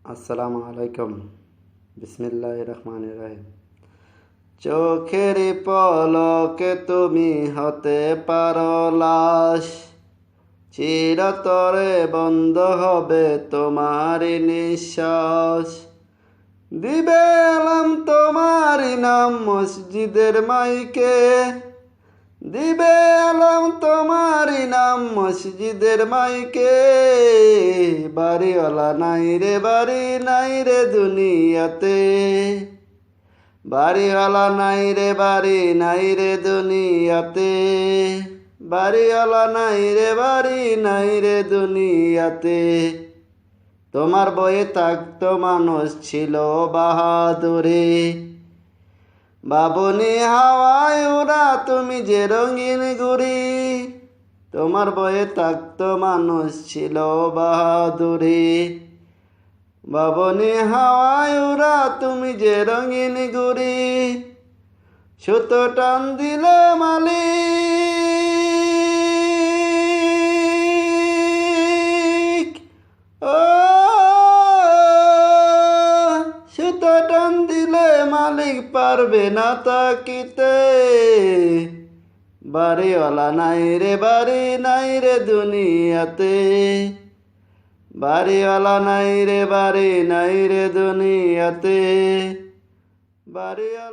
আসসালামু আলাইকুম। বিসমিল্লাহির রহমানির রহিম। চোখের পলকে তুমি হতে পারো লাশ, চিরতরে বন্ধ হবে তোমারই নিঃশ্বাস। দিবে আলাম তোমারই নাম মসজিদের মাইকে, দিবে আলাম তোমারই নাম মসজিদের মাইকে। বাড়িওয়ালা নাই রে, বাড়ি নাই রে দুনিয়াতে, বাড়িওয়ালা নাই রে, বাড়ি নাই রে দুনিয়াতে, বাড়িওয়ালা নাই রে, বাড়ি নাই রে দুনিয়াতে। তোমার বয়ে থাকতো মানুষ ছিল বাহাদুরে, বাবুনি হাওয়ায় ওরা তুমি যে রঙিন ঘুড়ি। তোমার বয়ে থাকতো মানুষ ছিল বাহাদুরি, বাবুনি হাওয়ায় ওরা তুমি যে রঙিন ঘুড়ি। সুতো টান দিলে মালিক, ও সুতো টান দিলে মালিক পারবে না তাকিতে। বাড়িওয়ালা নাই রে, বাড়ি নাই রে দুনিয়াতে, বাড়িওয়ালা নাই রে, বাড়ি নাই রে দুনিয়াতে, বাড়িওয়ালা